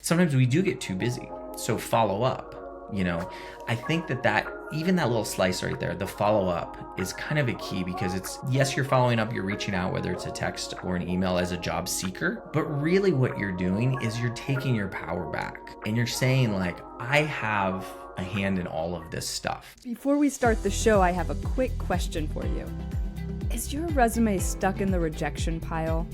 sometimes we do get too busy. So follow up. I think that even that little slice right there, the follow-up is kind of a key, because it's, yes, you're following up, you're reaching out, whether it's a text or an email as a job seeker, but really what you're doing is you're taking your power back and you're saying, like, I have a hand in all of this stuff. Before we start the show, I have a quick question for you. Is your resume stuck in the rejection pile?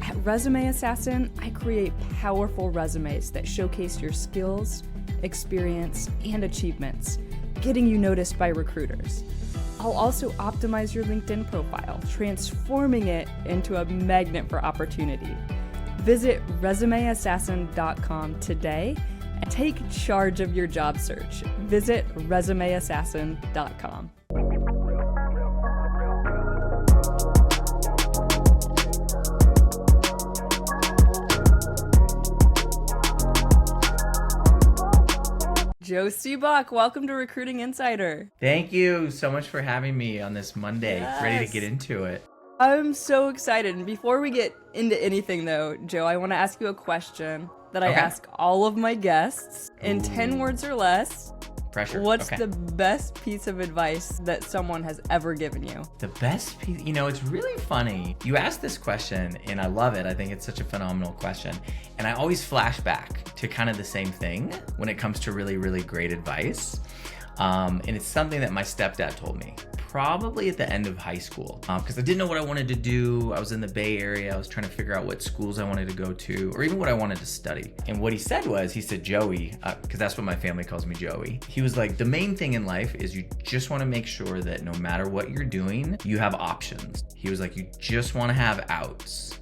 At Resume Assassin, I create powerful resumes that showcase your skills, experience, and achievements, getting you noticed by recruiters. I'll also optimize your LinkedIn profile, transforming it into a magnet for opportunity. Visit resumeassassin.com today and take charge of your job search. Visit resumeassassin.com. Joe Sebok, welcome to Recruiting Insider. Thank you so much for having me on this Monday. Yes. Ready to get into it. I'm so excited. And before we get into anything though, Joe, I want to ask you a question that I ask all of my guests in 10 words or less. Pressure. What's the best piece of advice that someone has ever given you? The best piece, it's really funny. You asked this question and I love it. I think it's such a phenomenal question. And I always flash back to kind of the same thing when it comes to really, really great advice. And it's something that my stepdad told me probably at the end of high school, because I didn't know what I wanted to do. I was in the Bay Area. I was trying to figure out what schools I wanted to go to, or even what I wanted to study. And what he said, Joey, because that's what my family calls me, Joey. He was like, the main thing in life is you just want to make sure that no matter what you're doing, you have options. He was like, you just want to have outs,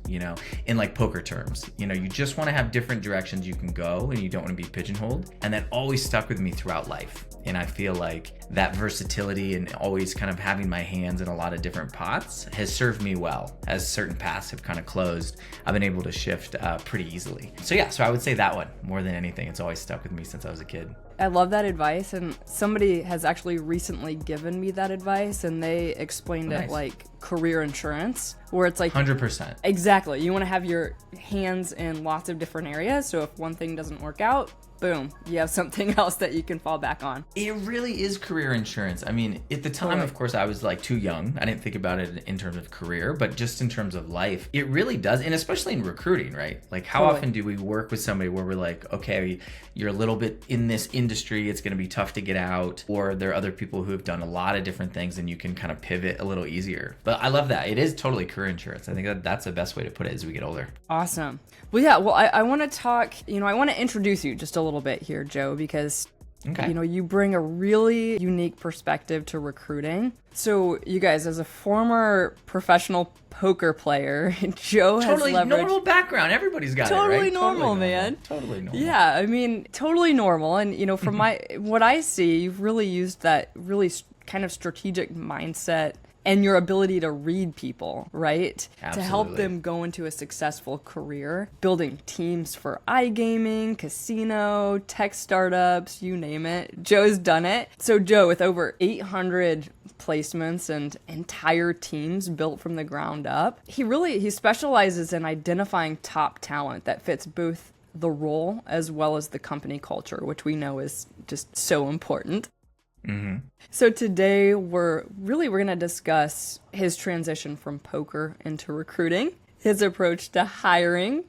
in like poker terms. You just want to have different directions you can go and you don't want to be pigeonholed. And that always stuck with me throughout life. And I feel like that versatility and always kind of having my hands in a lot of different pots has served me well. As certain paths have kind of closed, I've been able to shift pretty easily. So I would say that one more than anything. It's always stuck with me since I was a kid. I love that advice, and somebody has actually recently given me that advice, and they explained it like career insurance, where it's like 100%. Exactly. You want to have your hands in lots of different areas, so if one thing doesn't work out, boom, you have something else that you can fall back on. It really is career insurance. I mean, at the time, of course, I was like too young. I didn't think about it in terms of career, but just in terms of life, it really does. And especially in recruiting, right? Like how often do we work with somebody where we're like, okay, you're a little bit in this industry, it's going to be tough to get out, or there are other people who have done a lot of different things and you can kind of pivot a little easier. But I love that. It is totally career insurance. I think that's the best way to put it as we get older. Awesome. Well, I want to talk, I want to introduce you just a little bit here, Joe, because you bring a really unique perspective to recruiting. So you guys, as a former professional poker player, Joe has totally leveraged... normal background. Everybody's got totally it, right? Normal, man. Totally normal. Yeah, I mean, totally normal. And, from what I see, you've really used that really kind of strategic mindset and your ability to read people, right? Absolutely. To help them go into a successful career, building teams for iGaming, casino, tech startups, you name it. Joe's done it. So Joe, with over 800 placements and entire teams built from the ground up, he specializes in identifying top talent that fits both the role as well as the company culture, which we know is just so important. Mm-hmm. So today we're going to discuss his transition from poker into recruiting, his approach to hiring,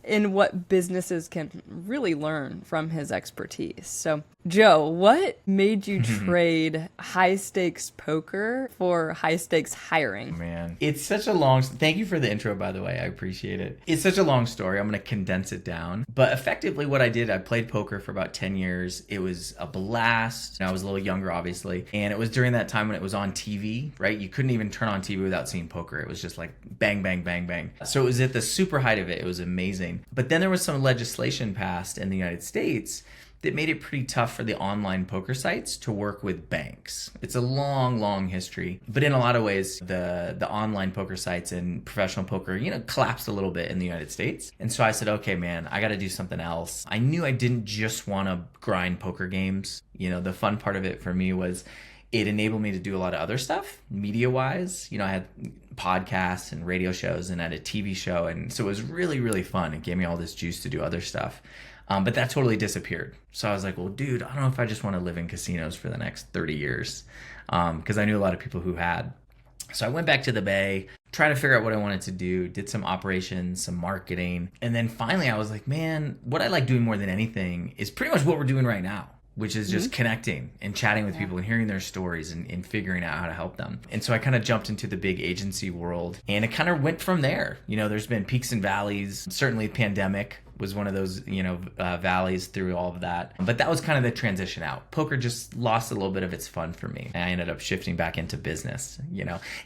and what businesses can really learn from his expertise. So, Joe, what made you trade high-stakes poker for high-stakes hiring? Man, it's such a thank you for the intro, by the way. I appreciate it. It's such a long story. I'm going to condense it down. But effectively what I did, I played poker for about 10 years. It was a blast. I was a little younger, obviously. And it was during that time when it was on TV, right? You couldn't even turn on TV without seeing poker. It was just like bang, bang, bang, bang. So it was at the super height of it. It was amazing. But then there was some legislation passed in the United States that made it pretty tough for the online poker sites to work with banks. It's a long, long history. But in a lot of ways, the online poker sites and professional poker, collapsed a little bit in the United States. And so I said, okay, man, I got to do something else. I knew I didn't just want to grind poker games. The fun part of it for me was it enabled me to do a lot of other stuff, media-wise. I had podcasts and radio shows and I had a TV show. And so it was really, really fun. It gave me all this juice to do other stuff. But that totally disappeared. So I was like, well, dude, I don't know if I just want to live in casinos for the next 30 years. Because I knew a lot of people who had. So I went back to the Bay, tried to figure out what I wanted to do, did some operations, some marketing. And then finally I was like, man, what I like doing more than anything is pretty much what we're doing right now, which is just connecting and chatting with people and hearing their stories and figuring out how to help them. And so I kind of jumped into the big agency world, and it kind of went from there. You know, there's been peaks and valleys. Certainly pandemic was one of those, valleys through all of that. But that was kind of the transition out. Poker just lost a little bit of its fun for me. And I ended up shifting back into business,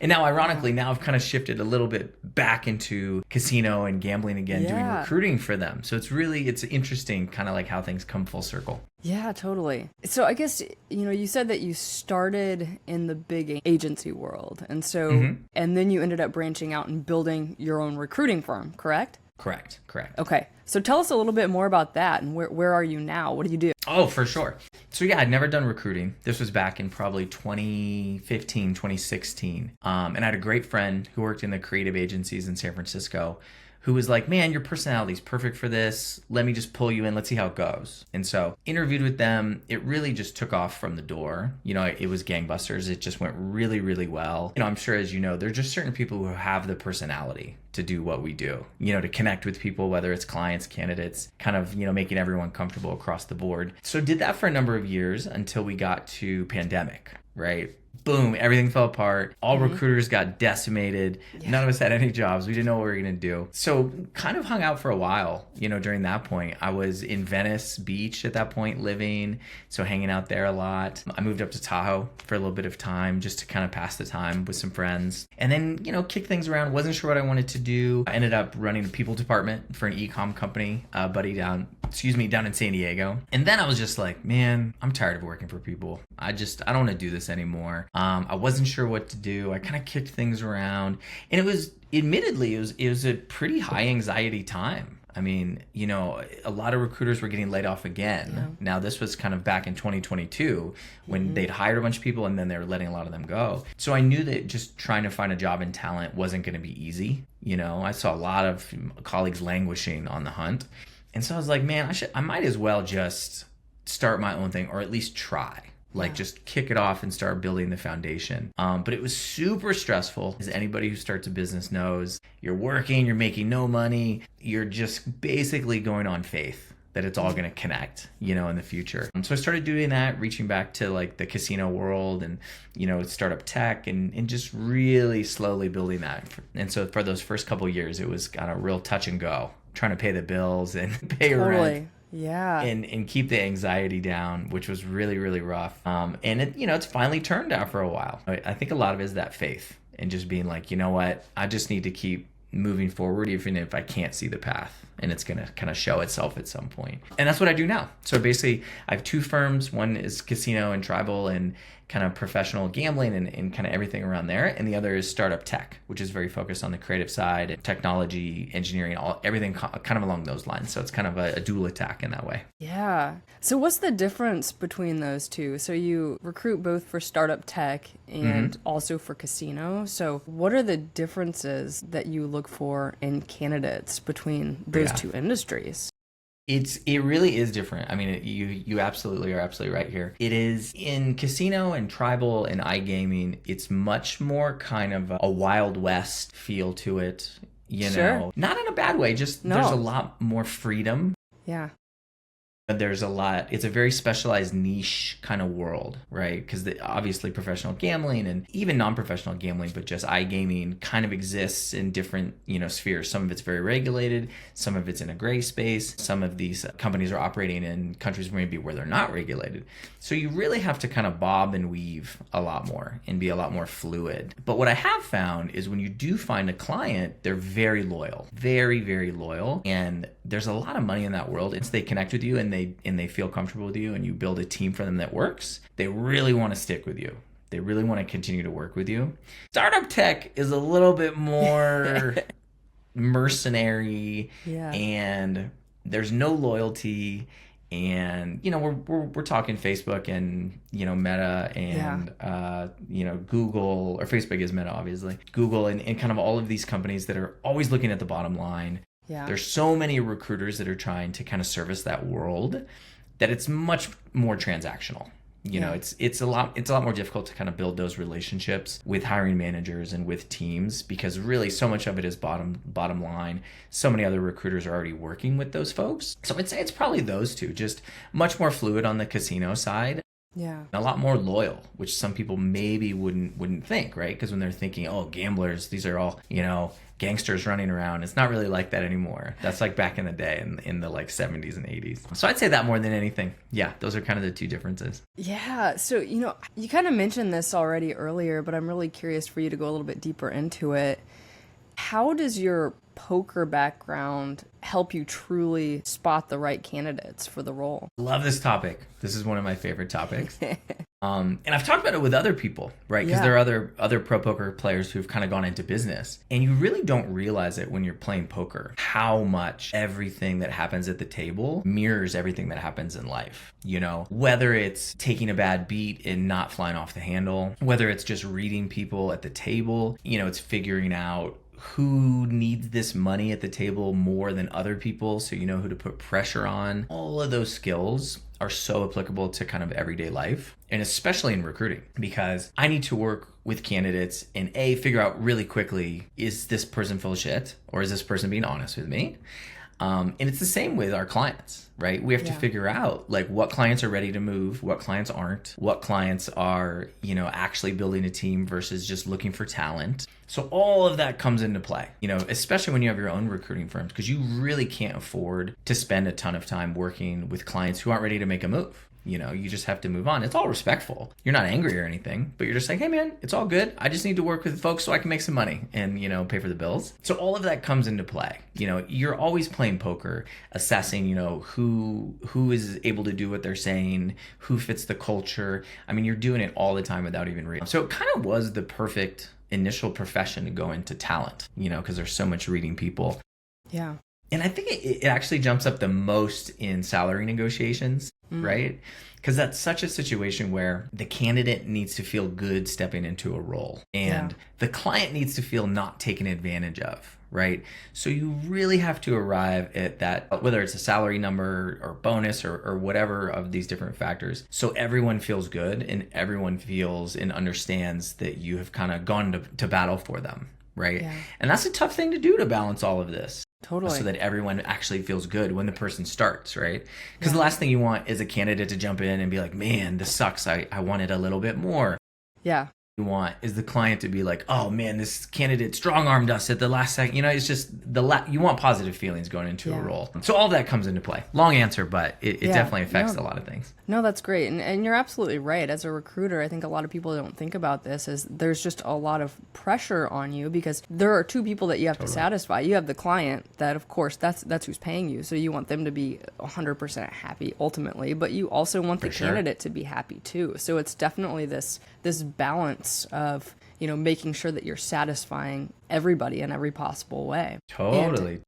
And now, ironically, now I've kind of shifted a little bit back into casino and gambling again, doing recruiting for them. So it's interesting kind of like how things come full circle. Yeah, totally. So I guess, you said that you started in the big agency world. And so, and then you ended up branching out and building your own recruiting firm, correct? Correct. Okay. So tell us a little bit more about that, and where are you now? What do you do? Oh, for sure. So yeah, I'd never done recruiting. This was back in probably 2015, 2016. And I had a great friend who worked in the creative agencies in San Francisco who was like, man, your personality's perfect for this. Let me just pull you in. Let's see how it goes. And so interviewed with them. It really just took off from the door. It was gangbusters. It just went really, really well. I'm sure, as you know, there's just certain people who have the personality to do what we do, to connect with people, whether it's clients, candidates, kind of, making everyone comfortable across the board. So did that for a number of years until we got to pandemic, right? Boom, everything fell apart. All recruiters got decimated. Yeah. None of us had any jobs. We didn't know what we were going to do. So kind of hung out for a while, during that point. I was in Venice Beach at that point living, so hanging out there a lot. I moved up to Tahoe for a little bit of time just to kind of pass the time with some friends. And then, kick things around. Wasn't sure what I wanted to do. I ended up running a people department for an e-com company, buddy down in San Diego. And then I was just like, man, I'm tired of working for people. I don't want to do this anymore. I wasn't sure what to do. I kind of kicked things around, and it was a pretty high anxiety time. I mean, a lot of recruiters were getting laid off again. Yeah. Now, this was kind of back in 2022 when they'd hired a bunch of people and then they were letting a lot of them go. So I knew that just trying to find a job in talent wasn't going to be easy. I saw a lot of colleagues languishing on the hunt. And so I was like, man, I might as well just start my own thing, or at least try. Just kick it off and start building the foundation. But it was super stressful. As anybody who starts a business knows, you're working, you're making no money. You're just basically going on faith that it's all going to connect, in the future. So I started doing that, reaching back to the casino world and, startup tech and just really slowly building that. And so for those first couple of years, it was kind of real touch and go, trying to pay the bills and pay rent. Yeah. And keep the anxiety down, which was really, really rough. And it's finally turned out for a while. I think a lot of it is that faith and just being like, you know what, I just need to keep moving forward, even if I can't see the path, and it's going to kind of show itself at some point. And that's what I do now. So basically I have two firms. One is casino and tribal and kind of professional gambling and kind of everything around there. And the other is startup tech, which is very focused on the creative side, technology, engineering, everything kind of along those lines. So it's kind of a dual attack in that way. Yeah. So what's the difference between those two? So you recruit both for startup tech and also for casino. So what are the differences that you look for in candidates between those two industries? It really is different. I mean, you absolutely are absolutely right here. It is in casino and tribal and iGaming. It's much more kind of a Wild West feel to it. Sure. Not in a bad way. Just there's a lot more freedom. Yeah. There's a lot, it's a very specialized niche kind of world, right? Because obviously professional gambling and even non-professional gambling, but just iGaming kind of exists in different, spheres. Some of it's very regulated, some of it's in a gray space. Some of these companies are operating in countries maybe where they're not regulated. So you really have to kind of bob and weave a lot more and be a lot more fluid. But what I have found is when you do find a client, they're very loyal, very, very loyal. And there's a lot of money in that world. It's they connect with you and they feel comfortable with you and you build a team for them that works. They really want to stick with you. They really want to continue to work with you. Startup tech is a little bit more mercenary and there's no loyalty. And, we're talking Facebook and, Meta and, Google, or Facebook is Meta, obviously. Google and kind of all of these companies that are always looking at the bottom line. Yeah. There's so many recruiters that are trying to kind of service that world that it's much more transactional. You know, it's a lot more difficult to kind of build those relationships with hiring managers and with teams, because really so much of it is bottom line. So many other recruiters are already working with those folks. So I'd say it's probably those two, just much more fluid on the casino side. Yeah. A lot more loyal, which some people maybe wouldn't think, right? Because when they're thinking, oh, gamblers, these are all, you know, gangsters running around. It's not really like that anymore. That's like back in the day in the like 70s and 80s. So I'd say that more than anything. Yeah, those are kind of the two differences. Yeah. So, you know, you kind of mentioned this already earlier, but I'm really curious for you to go a little bit deeper into it. How does your poker background help you truly spot the right candidates for the role? Love this topic. This is one of my favorite topics. And I've talked about it with other people, right? Because there are other pro poker players who've kind of gone into business. And you really don't realize it when you're playing poker, how much everything that happens at the table mirrors everything that happens in life. You know, whether it's taking a bad beat and not flying off the handle, whether it's just reading people at the table, you know, it's figuring out who needs this money at the table more than other people, so you know who to put pressure on. All of those skills are so applicable to kind of everyday life, and especially in recruiting, because I need to work with candidates and figure out really quickly, is this person full of shit or is this person being honest with me? And it's the same with our clients, right? We have to figure out like what clients are ready to move, what clients aren't, what clients are, you know, actually building a team versus just looking for talent. So all of that comes into play, you know, especially when you have your own recruiting firms, because you really can't afford to spend a ton of time working with clients who aren't ready to make a move. You know, you just have to move on. It's all respectful. You're not angry or anything, but you're just like, hey man, it's all good. I just need to work with folks so I can make some money and, you know, pay for the bills. So all of that comes into play. You know, you're always playing poker, assessing, you know, who is able to do what they're saying, who fits the culture. I mean, you're doing it all the time without even reading. So it kind of was the perfect initial profession to go into talent, you know, because there's so much reading people. Yeah. And I think it actually jumps up the most in salary negotiations, right? Because that's such a situation where the candidate needs to feel good stepping into a role, and the client needs to feel not taken advantage of, right? So you really have to arrive at that, whether it's a salary number or bonus or whatever of these different factors, so everyone feels good and everyone feels and understands that you have kind of gone to battle for them, right? Yeah. And that's a tough thing to do, to balance all of this. Totally. So that everyone actually feels good when the person starts, right? Because the last thing you want is a candidate to jump in and be like, man, this sucks. I wanted a little bit more. Yeah. You want is the client to be like, oh man, this candidate strong-armed us at the last second. You know, it's just you want positive feelings going into a role. So all that comes into play. Long answer, but it definitely affects a lot of things. No, that's great. And you're absolutely right. As a recruiter, I think a lot of people don't think about this, is there's just a lot of pressure on you, because there are two people that you have to satisfy. You have the client that, of course, that's who's paying you. So you want them to be 100% happy ultimately, but you also want the candidate to be happy too. So it's definitely this balance of, you know, making sure that you're satisfying everybody in every possible way. Totally.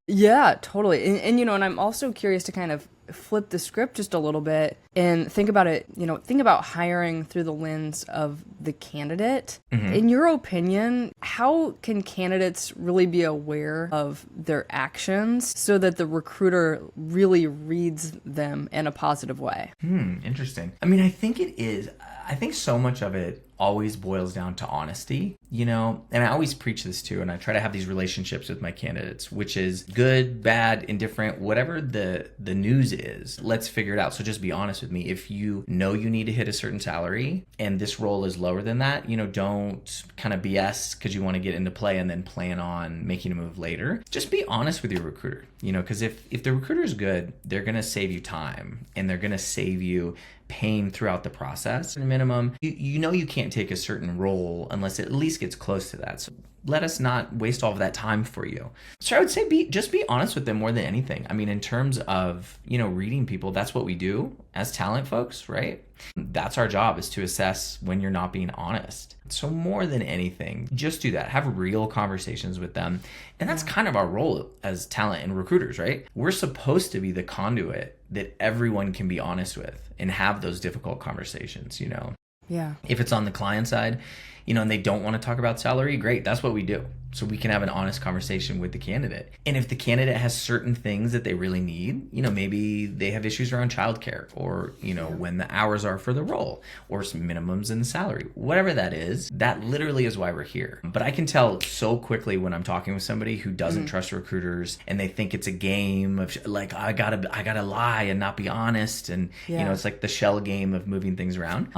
Totally. And you know, and I'm also curious to kind of flip the script just a little bit and think about it, you know, think about hiring through the lens of the candidate. In your opinion, how can candidates really be aware of their actions so that the recruiter really reads them in a positive way? Interesting. I mean, I think so much of it always boils down to honesty, you know, and I always preach this too, and I try to have these relationships with my candidates, which is good, bad, indifferent, whatever the news is, let's figure it out. So just be honest with me. If you know you need to hit a certain salary and this role is lower than that, you know, don't kind of BS because you want to get into play and then plan on making a move later. Just be honest with your recruiter, you know, because if the recruiter is good, they're going to save you time and they're going to save you pain throughout the process. At a minimum, you know you can't take a certain role unless it at least gets close to that. So let us not waste all of that time for you. So I would say just be honest with them more than anything. I mean, in terms of, you know, reading people, that's what we do as talent folks, right? That's our job, is to assess when you're not being honest. So more than anything, just do that. Have real conversations with them. And that's kind of our role as talent and recruiters, right? We're supposed to be the conduit that everyone can be honest with and have those difficult conversations, you know? Yeah. If it's on the client side, and they don't want to talk about salary, great. That's what we do. So we can have an honest conversation with the candidate. And if the candidate has certain things that they really need, maybe they have issues around childcare or, when the hours are for the role or some minimums in the salary, whatever that is, that literally is why we're here. But I can tell so quickly when I'm talking with somebody who doesn't trust recruiters and they think it's a game of like, I gotta lie and not be honest. And, it's like the shell game of moving things around.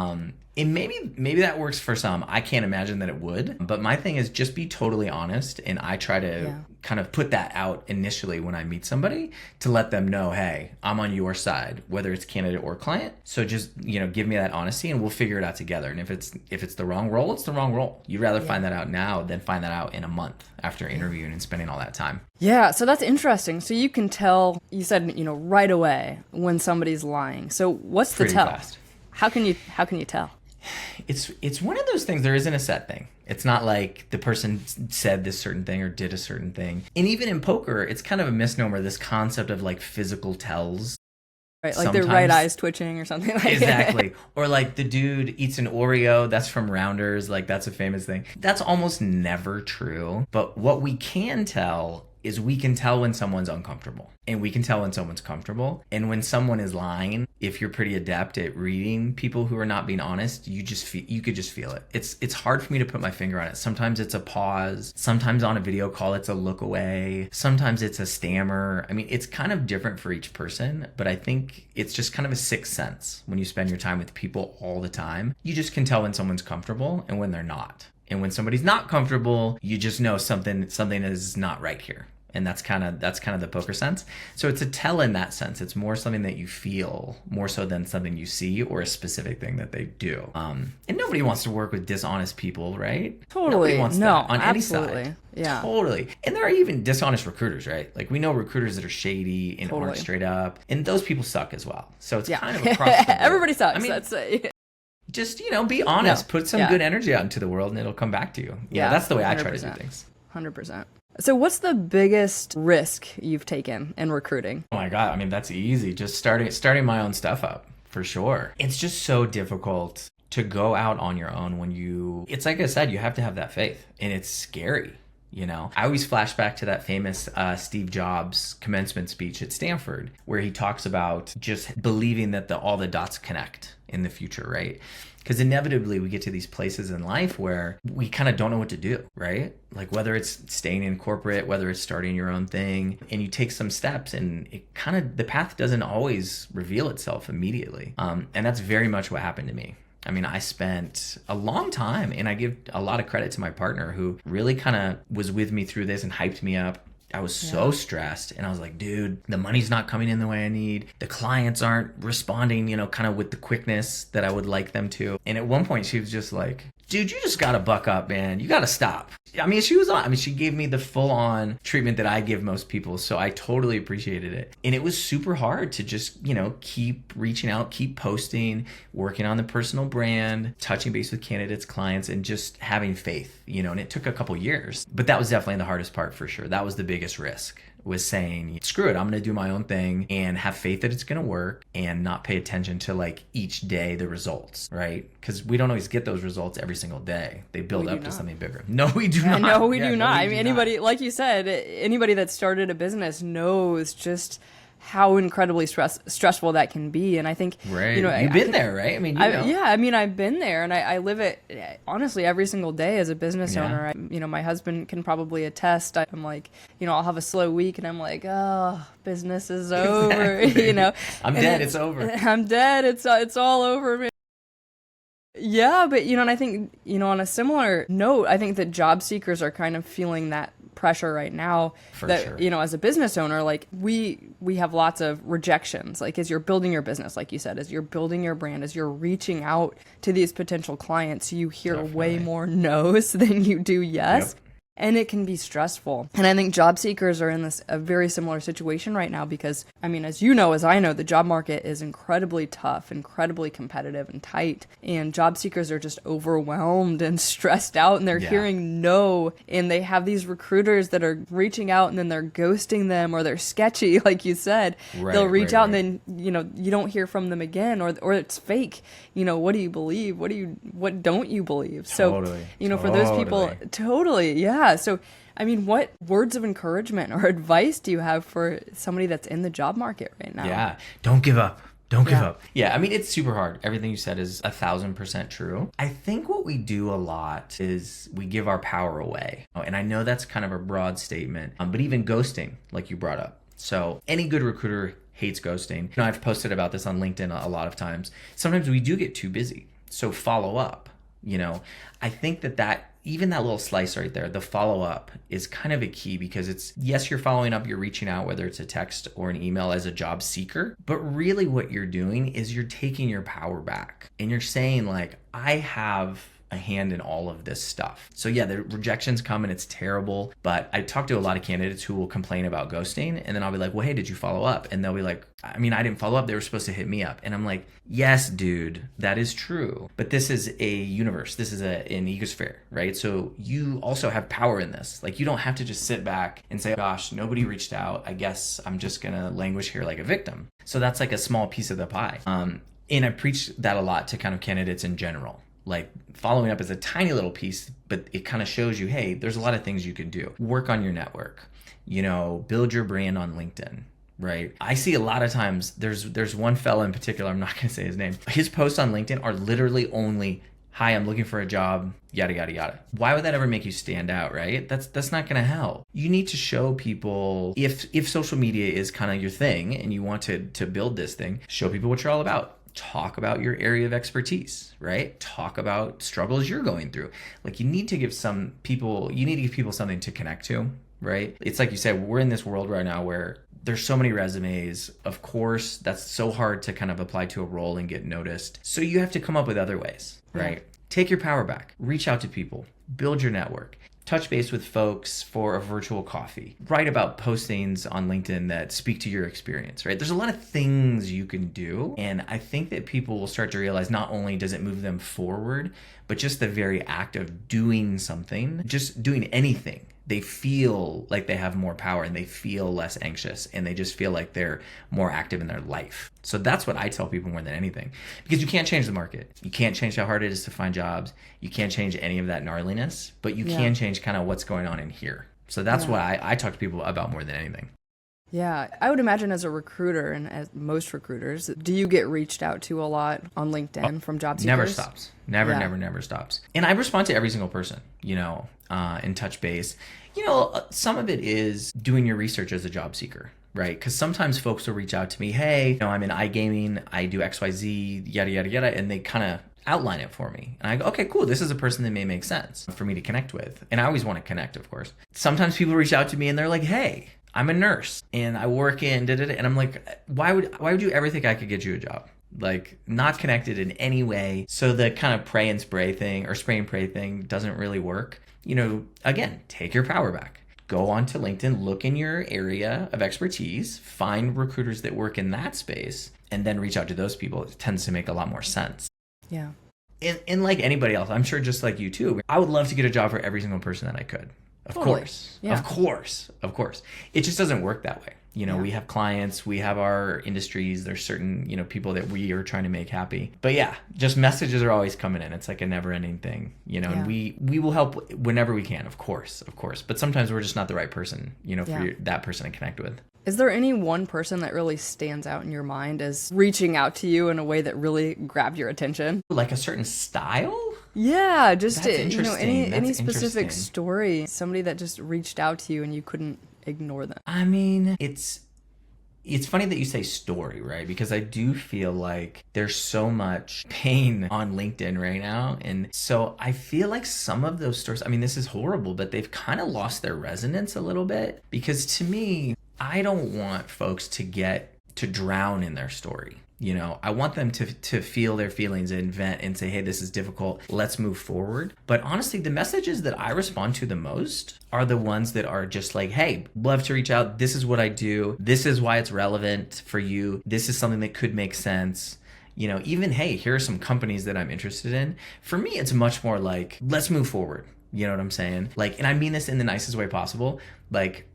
And maybe that works for some. I can't imagine that it would. But my thing is just be totally honest. And I try to kind of put that out initially when I meet somebody to let them know, hey, I'm on your side, whether it's candidate or client. So just, give me that honesty and we'll figure it out together. And if it's the wrong role, it's the wrong role. You'd rather find that out now than find that out in a month after interviewing and spending all that time. Yeah, so that's interesting. So you can tell, you said, right away when somebody's lying. So what's the tell? Fast. How can you tell? It's one of those things. There isn't a set thing. It's not like the person said this certain thing or did a certain thing. And even in poker, it's kind of a misnomer, this concept of like physical tells. Right, like their right eye's twitching or something like that. Exactly. Or like the dude eats an Oreo, that's from Rounders, like that's a famous thing. That's almost never true. But what we can tell is we can tell when someone's uncomfortable and we can tell when someone's comfortable. And when someone is lying, if you're pretty adept at reading people who are not being honest, you could just feel it. It's hard for me to put my finger on it. Sometimes it's a pause. Sometimes on a video call, it's a look away. Sometimes it's a stammer. I mean, it's kind of different for each person, but I think it's just kind of a sixth sense when you spend your time with people all the time. You just can tell when someone's comfortable and when they're not. And when somebody's not comfortable, you just know something is not right here. And that's kind of the poker sense. So it's a tell in that sense. It's more something that you feel more so than something you see or a specific thing that they do. And nobody wants to work with dishonest people, right? Totally. Nobody wants that on absolutely. Any side. Yeah. Totally. And there are even dishonest recruiters, right? Like we know recruiters that are shady and aren't straight up. And those people suck as well. So it's kind of across the board. Everybody sucks. I mean, that's just, be honest. Put some good energy out into the world and it'll come back to you. Yeah, that's the way 100%. I try to do things. 100%. So what's the biggest risk you've taken in recruiting? Oh my God. I mean, that's easy. Just starting my own stuff up, for sure. It's just so difficult to go out on your own it's like I said, you have to have that faith and it's scary. I always flash back to that famous Steve Jobs commencement speech at Stanford, where he talks about just believing that all the dots connect in the future, right? Because inevitably we get to these places in life where we kind of don't know what to do, right? Like whether it's staying in corporate, whether it's starting your own thing, and you take some steps and the path doesn't always reveal itself immediately. And that's very much what happened to me. I mean, I spent a long time, and I give a lot of credit to my partner who really kind of was with me through this and hyped me up. I was so stressed, and I was like, dude, the money's not coming in the way I need. The clients aren't responding, kind of with the quickness that I would like them to. And at one point she was just like, dude, you just got to buck up, man. You got to stop. I mean, she gave me the full on treatment that I give most people. So I totally appreciated it. And it was super hard to just, keep reaching out, keep posting, working on the personal brand, touching base with candidates, clients, and just having faith, and it took a couple years, but that was definitely the hardest part for sure. That was the biggest risk, was saying, screw it, I'm going to do my own thing and have faith that it's going to work and not pay attention to like each day the results, right? Because we don't always get those results every single day. They build up to something bigger. No, we do not. No, we do not. I mean, anybody, like you said, anybody that started a business knows just how incredibly stressful that can be. And I think, right. You've been there, right? I mean, I've been there, and I live it honestly every single day as a business owner. My husband can probably attest. I'm like, I'll have a slow week and I'm like, oh, business is over, I'm dead. It's over. I'm dead. It's all over, man. Yeah, but and I think on a similar note, I think that job seekers are kind of feeling that pressure right now. For that sure. As a business owner, like we have lots of rejections. Like as you're building your business, like you said, as you're building your brand, as you're reaching out to these potential clients, you hear way more no's than you do yes. Yep. And it can be stressful. And I think job seekers are in a very similar situation right now because, I mean, as you know, as I know, the job market is incredibly tough, incredibly competitive and tight. And job seekers are just overwhelmed and stressed out, and they're hearing no. And they have these recruiters that are reaching out and then they're ghosting them, or they're sketchy, like you said. They'll reach out and then, you don't hear from them again, or it's fake. What do you believe? What don't you believe? Totally, so, for those people, totally, yeah. So, I mean, what words of encouragement or advice do you have for somebody that's in the job market right now? Yeah, don't give up. Don't give up. Yeah, I mean, it's super hard. Everything you said is 1,000% true. I think what we do a lot is we give our power away. And I know that's kind of a broad statement, but even ghosting, like you brought up. So any good recruiter hates ghosting. I've posted about this on LinkedIn a lot of times. Sometimes we do get too busy. So follow up. I think that even that little slice right there, the follow up is kind of a key, because it's, yes, you're following up, you're reaching out, whether it's a text or an email as a job seeker, but really what you're doing is you're taking your power back and you're saying, like, I have a hand in all of this stuff. So yeah, the rejections come and it's terrible, but I talk to a lot of candidates who will complain about ghosting, and then I'll be like, well, hey, did you follow up? And they'll be like, I mean, I didn't follow up. They were supposed to hit me up. And I'm like, yes, dude, that is true. But this is a universe. This is an ecosphere, right? So you also have power in this. Like, you don't have to just sit back and say, gosh, nobody reached out. I guess I'm just going to languish here like a victim. So that's like a small piece of the pie. And I preach that a lot to kind of candidates in general. Like, following up is a tiny little piece, but it kind of shows you, hey, there's a lot of things you can do. Work on your network, build your brand on LinkedIn, right? I see a lot of times, there's one fella in particular, I'm not going to say his name. His posts on LinkedIn are literally only, hi, I'm looking for a job, yada, yada, yada. Why would that ever make you stand out, right? That's not going to help. You need to show people, if social media is kind of your thing and you want to build this thing, show people what you're all about. Talk about your area of expertise, right? Talk about struggles you're going through. Like, you need to give people something to connect to, right? It's like you said, we're in this world right now where there's so many resumes. Of course, that's so hard to kind of apply to a role and get noticed. So you have to come up with other ways, right? Take your power back, reach out to people, build your network. Touch base with folks for a virtual coffee. Write about postings on LinkedIn that speak to your experience, right? There's a lot of things you can do. And I think that people will start to realize not only does it move them forward, but just the very act of doing something, just doing anything, they feel like they have more power and they feel less anxious and they just feel like they're more active in their life. So that's what I tell people more than anything, because you can't change the market. You can't change how hard it is to find jobs. You can't change any of that gnarliness, but you can change kind of what's going on in here. So that's what I talk to people about more than anything. Yeah, I would imagine as a recruiter, and as most recruiters, do you get reached out to a lot on LinkedIn from job seekers? Never stops. Never stops. And I respond to every single person, and touch base. Some of it is doing your research as a job seeker, right? Because sometimes folks will reach out to me, hey, I'm in iGaming, I do XYZ, yada, yada, yada, and they kind of outline it for me. And I go, okay, cool. This is a person that may make sense for me to connect with. And I always want to connect, of course. Sometimes people reach out to me and they're like, hey, I'm a nurse and I work in and I'm like, why would you ever think I could get you a job? Like, not connected in any way. So the kind of pray and spray thing, or spray and pray thing, doesn't really work. Again, take your power back. Go onto LinkedIn, look in your area of expertise, find recruiters that work in that space, and then reach out to those people. It tends to make a lot more sense. Yeah. And like anybody else, I'm sure just like you too, I would love to get a job for every single person that I could. Of course. Yeah. Of course. It just doesn't work that way. We have clients, we have our industries, there's certain, people that we are trying to make happy. But yeah, just messages are always coming in. It's like a never ending thing, and we will help whenever we can, of course. But sometimes we're just not the right person, for that person to connect with. Is there any one person that really stands out in your mind as reaching out to you in a way that really grabbed your attention? Like a certain style? Yeah, just any specific story, somebody that just reached out to you and you couldn't ignore them. I mean, it's funny that you say story, right? Because I do feel like there's so much pain on LinkedIn right now. And so I feel like some of those stories, I mean, this is horrible, but they've kind of lost their resonance a little bit. Because to me, I don't want folks to get to drown in their story. I want them to feel their feelings and vent and say, hey, this is difficult. Let's move forward. But honestly, the messages that I respond to the most are the ones that are just like, hey, love to reach out. This is what I do. This is why it's relevant for you. This is something that could make sense. Even, hey, here are some companies that I'm interested in. For me, it's much more like, let's move forward. You know what I'm saying? And I mean this in the nicest way possible.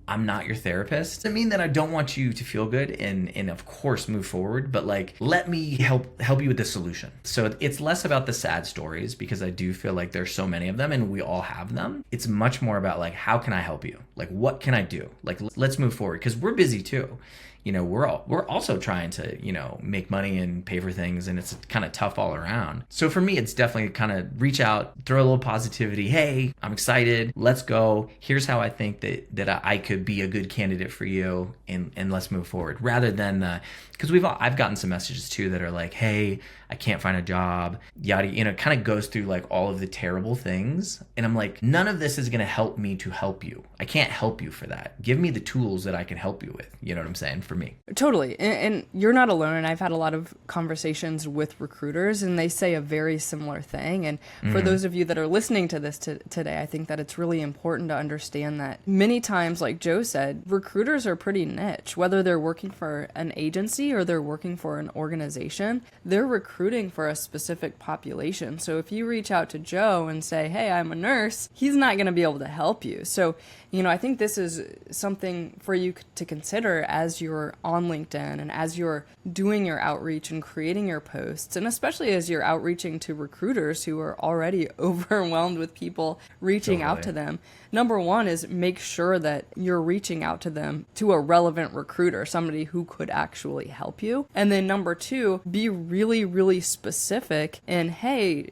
I'm not your therapist. I mean that I don't want you to feel good and of course move forward, but let me help you with the solution. So it's less about the sad stories, because I do feel like there's so many of them and we all have them. It's much more about how can I help you? What can I do? Let's move forward, because we're busy too. We're also trying to, make money and pay for things, and it's kind of tough all around. So for me, it's definitely kind of reach out, throw a little positivity. Hey, I'm excited. Let's go. Here's how I think that I could be a good candidate for you, and let's move forward. Rather than, because I've gotten some messages too that are like, hey, I can't find a job, yada, kind of goes through all of the terrible things. And I'm like, none of this is going to help me to help you. I can't help you for that. Give me the tools that I can help you with. You know what I'm saying? For me. Totally. And you're not alone. And I've had a lot of conversations with recruiters, and they say a very similar thing. And for those of you that are listening to this today, I think that it's really important to understand that many times, like Joe said, recruiters are pretty niche. Whether they're working for an agency or they're working for an organization, they're recruiting for a specific population. So if you reach out to Joe and say, hey, I'm a nurse, he's not going to be able to help you. So, I think this is something for you to consider as you're on LinkedIn and as you're doing your outreach and creating your posts, and especially as you're outreaching to recruiters who are already overwhelmed with people reaching out to them. Number one is make sure that you're reaching out to them, to a relevant recruiter, somebody who could actually help you. And then number two, be really, really specific in, hey,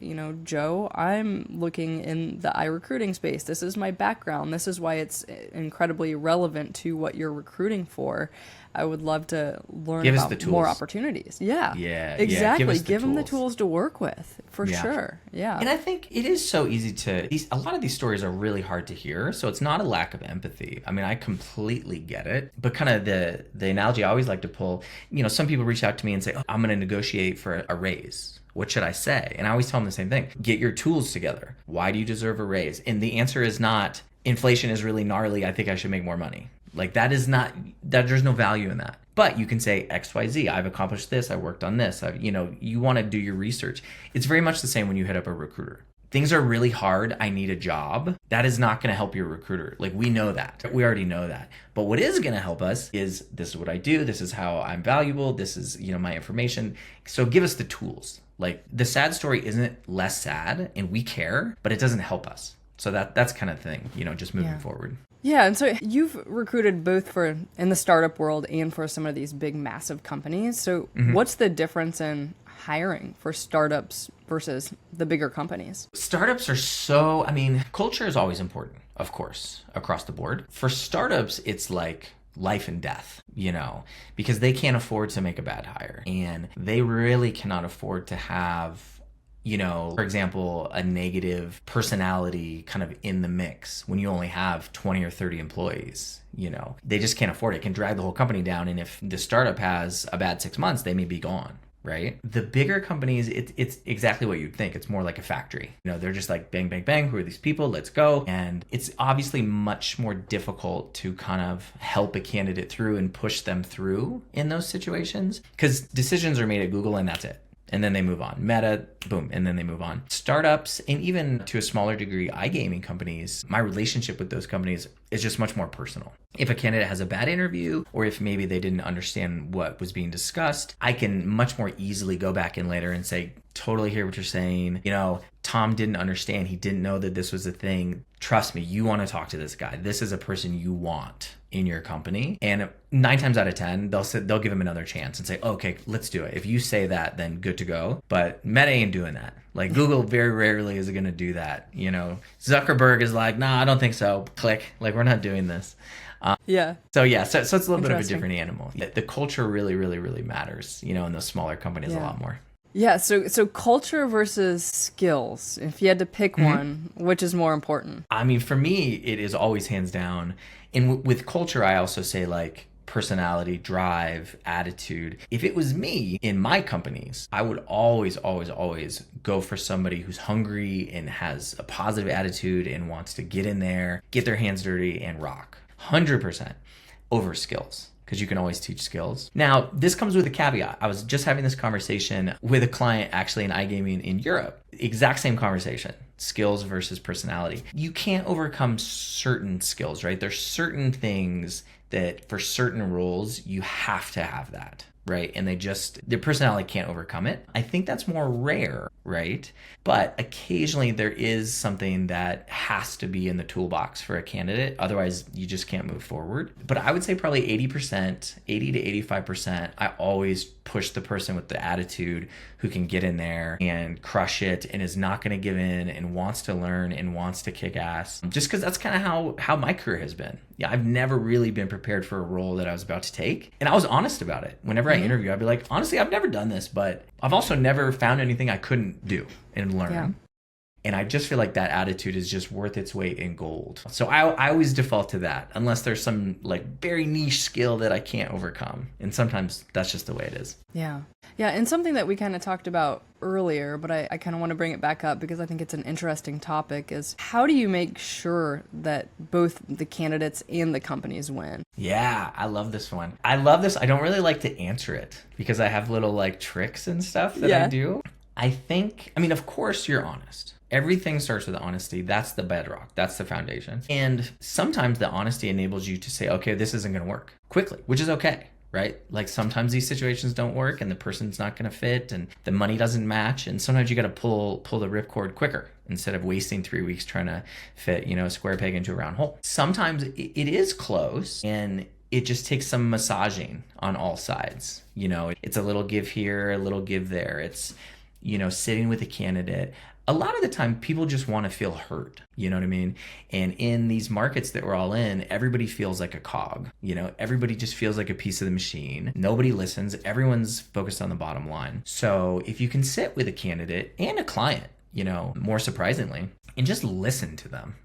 Joe, I'm looking in the iRecruiting space. This is my background. This is why it's incredibly relevant to what you're recruiting for. I would love to learn about more opportunities. Yeah. Yeah. Exactly. Give them the tools to work with, for sure. Yeah. And I think it is so easy a lot of these stories are really hard to hear. So it's not a lack of empathy. I mean, I completely get it. But kind of the analogy I always like to pull, some people reach out to me and say, oh, I'm going to negotiate for a raise. What should I say? And I always tell them the same thing. Get your tools together. Why do you deserve a raise? And the answer is not, inflation is really gnarly, I think I should make more money. There's no value in that. But you can say XYZ, I've accomplished this, I worked on this. You want to do your research. It's very much the same when you hit up a recruiter. Things are really hard, I need a job. That is not going to help your recruiter. We know that. We already know that. But what is going to help us is, this is what I do, this is how I'm valuable, this is, my information. So give us the tools. The sad story isn't less sad, and we care, but it doesn't help us. So that's kind of thing, just moving forward. Yeah, and so you've recruited both in the startup world and for some of these big, massive companies. So what's the difference in hiring for startups versus the bigger companies? Startups are culture is always important, of course, across the board. For startups, it's life and death, because they can't afford to make a bad hire, and they really cannot afford to have, for example, a negative personality kind of in the mix when you only have 20 or 30 employees. They just can't afford it. It can drag the whole company down. And if the startup has a bad 6 months, they may be gone. Right? The bigger companies, it's exactly what you'd think. It's more like a factory. They're just bang, bang, bang. Who are these people? Let's go. And it's obviously much more difficult to kind of help a candidate through and push them through in those situations, because decisions are made at Google and that's it. And then they move on. Meta, boom, and then they move on. Startups, and even to a smaller degree, iGaming companies, my relationship with those companies is just much more personal. If a candidate has a bad interview, or if maybe they didn't understand what was being discussed, I can much more easily go back in later and say, totally hear what you're saying. Tom didn't understand. He didn't know that this was a thing. Trust me, you want to talk to this guy. This is a person you want in your company. And 9 times out of 10, they'll give him another chance and say, okay, let's do it. If you say that, then good to go. But Meta ain't doing that. Google very rarely is going to do that. Zuckerberg is nah, I don't think so. Click. We're not doing this. So it's a little bit of a different animal. The culture really, really, really matters, in those smaller companies a lot more. Yeah, so culture versus skills. If you had to pick one, which is more important? For me, it is always hands down. And with culture, I also say personality, drive, attitude. If it was me in my companies, I would always, always, always go for somebody who's hungry and has a positive attitude and wants to get in there, get their hands dirty and rock. 100% over skills, because you can always teach skills. Now, this comes with a caveat. I was just having this conversation with a client actually in iGaming in Europe. Exact same conversation. Skills versus personality. You can't overcome certain skills, right? There's certain things that for certain roles, you have to have that, right? And their personality can't overcome it. I think that's more rare, right? But occasionally there is something that has to be in the toolbox for a candidate. Otherwise, you just can't move forward. But I would say probably 80%, 80 to 85%, I always push the person with the attitude who can get in there and crush it and is not going to give in and wants to learn and wants to kick ass. Just because that's kind of how my career has been. Yeah, I've never really been prepared for a role that I was about to take. And I was honest about it. Whenever I interview, I'd be like, honestly, I've never done this, but I've also never found anything I couldn't do and learn. Yeah. And I just feel like that attitude is just worth its weight in gold. So I always default to that, unless there's some like very niche skill that I can't overcome. And sometimes that's just the way it is. Yeah. Yeah. And something that we kind of talked about earlier, but I kind of want to bring it back up because I think it's an interesting topic, is how do you make sure that both the candidates and the companies win? Yeah, I love this one. I love this. I don't really like to answer it because I have little like tricks and stuff that I do. I mean, of course you're honest. Everything starts with honesty. That's the bedrock. That's the foundation. And sometimes the honesty enables you to say, okay, this isn't going to work quickly, which is okay, right? Like sometimes these situations don't work and the person's not going to fit and the money doesn't match. And sometimes you got to pull the ripcord quicker instead of wasting 3 weeks trying to fit, a square peg into a round hole. Sometimes it is close and it just takes some massaging on all sides. It's a little give here, a little give there. It's, sitting with a candidate. A lot of the time people just want to feel heard, you know what I mean? And in these markets that we're all in, everybody feels like a cog, everybody just feels like a piece of the machine. Nobody listens. Everyone's focused on the bottom line. So if you can sit with a candidate and a client, more surprisingly, and just listen to them,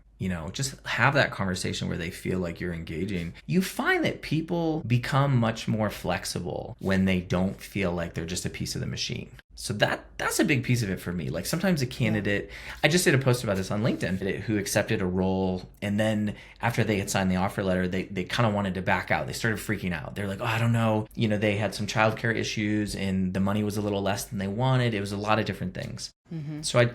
just have that conversation where they feel like you're engaging, you find that people become much more flexible when they don't feel like they're just a piece of the machine. So that's a big piece of it for me. Like sometimes a candidate, I just did a post about this on LinkedIn, who accepted a role and then after they had signed the offer letter, they kind of wanted to back out. They started freaking out. They're like, oh, I don't know. They had some childcare issues and the money was a little less than they wanted. It was a lot of different things. Mm-hmm. So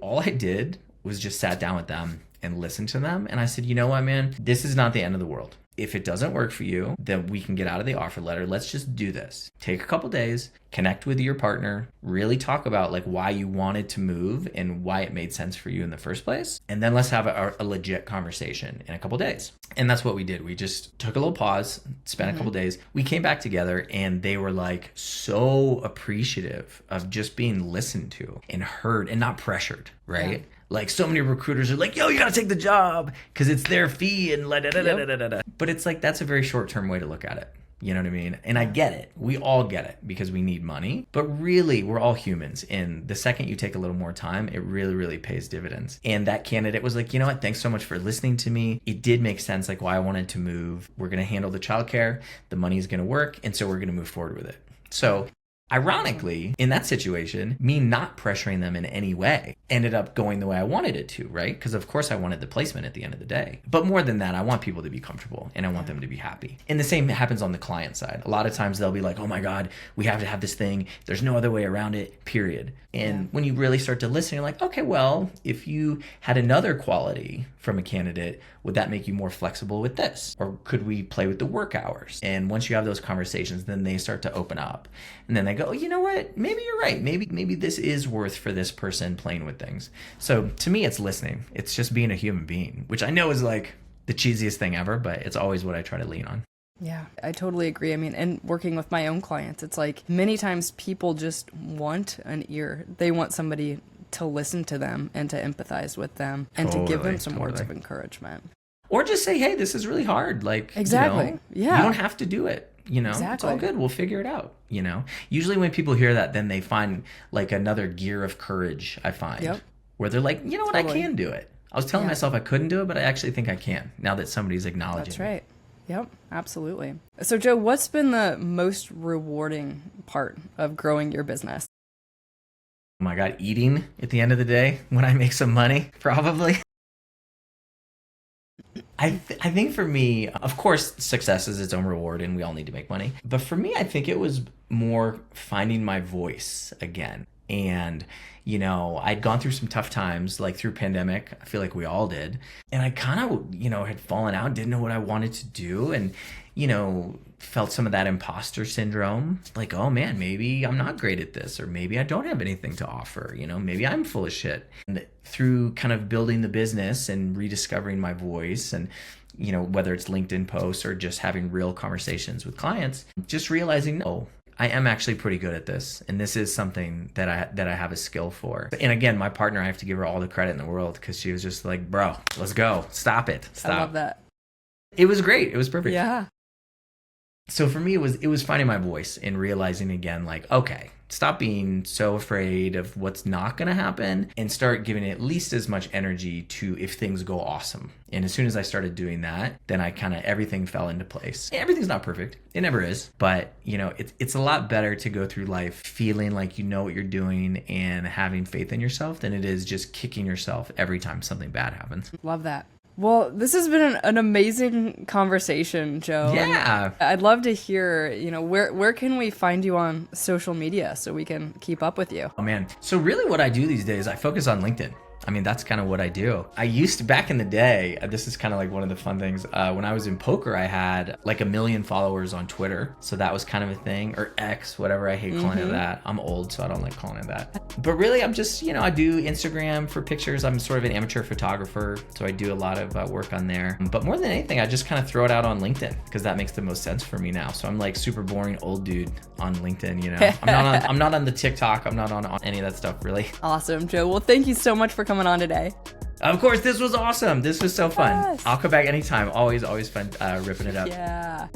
all I did was just sat down with them and listened to them. And I said, you know what, man, this is not the end of the world. If it doesn't work for you, then we can get out of the offer letter. Let's just do this. Take a couple days, connect with your partner, really talk about like why you wanted to move and why it made sense for you in the first place. And then let's have a legit conversation in a couple days. And that's what we did. We just took a little pause, spent a couple days. We came back together and they were like so appreciative of just being listened to and heard and not pressured, right? Yeah. Like so many recruiters are like, yo, you got to take the job because it's their fee and la da da da da da da. But it's like, that's a very short-term way to look at it. You know what I mean? And I get it. We all get it because we need money. But really, we're all humans. And the second you take a little more time, it really, really pays dividends. And that candidate was like, you know what? Thanks so much for listening to me. It did make sense, like why I wanted to move. We're going to handle the childcare. The money's going to work. And so we're going to move forward with it. So ironically, in that situation, me not pressuring them in any way ended up going the way I wanted it to, right? Because of course I wanted the placement at the end of the day. But more than that, I want people to be comfortable and I want them to be happy. And the same happens on the client side. A lot of times they'll be like, oh my God, we have to have this thing. There's no other way around it, period. And when you really start to listen, you're like, okay, well, if you had another quality from a candidate, would that make you more flexible with this? Or could we play with the work hours? And once you have those conversations, then they start to open up. And then they go, oh, you know what? Maybe you're right. Maybe this is worth for this person playing with things. So to me, it's listening. It's just being a human being, which I know is like the cheesiest thing ever, but it's always what I try to lean on. Yeah, I totally agree. I mean, and working with my own clients, it's like many times people just want an ear. They want somebody to listen to them and to empathize with them and to give them some words of encouragement. Or just say, hey, this is really hard. Like, exactly. You don't have to do it. Exactly. It's all good. We'll figure it out. Usually when people hear that, then they find like another gear of courage, I find, where they're like, you know what, I can do it. I was telling myself I couldn't do it, but I actually think I can now that somebody's acknowledging. That's right. Yep, absolutely. So Joe, what's been the most rewarding part of growing your business? Oh my God, eating at the end of the day when I make some money, probably. I think for me, of course, success is its own reward and we all need to make money. But for me, I think it was more finding my voice again. And, I'd gone through some tough times, like through pandemic. I feel like we all did. And I kind of, had fallen out, didn't know what I wanted to do. And, felt some of that imposter syndrome. Like, oh man, maybe I'm not great at this, or maybe I don't have anything to offer. Maybe I'm full of shit. And through kind of building the business and rediscovering my voice and, whether it's LinkedIn posts or just having real conversations with clients, just realizing, no, I am actually pretty good at this. And this is something that I have a skill for. And again, my partner, I have to give her all the credit in the world because she was just like, bro, let's go. Stop it. Stop. I love that. It was great. It was perfect. Yeah. So for me, it was finding my voice and realizing again, like, okay, stop being so afraid of what's not going to happen and start giving at least as much energy to if things go awesome. And as soon as I started doing that, then I kind of, everything fell into place. Everything's not perfect. It never is. But, it's a lot better to go through life feeling like you know what you're doing and having faith in yourself than it is just kicking yourself every time something bad happens. Love that. Well, this has been an amazing conversation, Joe. Yeah. And I'd love to hear, where can we find you on social media so we can keep up with you? Oh man. So really what I do these days, I focus on LinkedIn. I mean, that's kind of what I do. I used to, back in the day, this is kind of like one of the fun things. When I was in poker, I had like 1 million followers on Twitter. So that was kind of a thing, or X, whatever. I hate calling it that. I'm old, so I don't like calling it that. But really, I'm just, I do Instagram for pictures. I'm sort of an amateur photographer. So I do a lot of work on there. But more than anything, I just kind of throw it out on LinkedIn because that makes the most sense for me now. So I'm like super boring old dude on LinkedIn, I'm not on the TikTok. I'm not on any of that stuff, really. Awesome, Joe. Well, thank you so much for coming on today. Of course, this was awesome. This was so fun. Yes. I'll come back anytime. Always fun ripping it up. Yeah.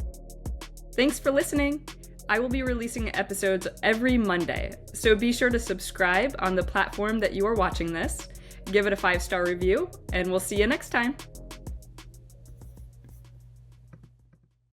Thanks for listening. I will be releasing episodes every Monday, so be sure to subscribe on the platform that you are watching this. Give it a 5-star review, and we'll see you next time.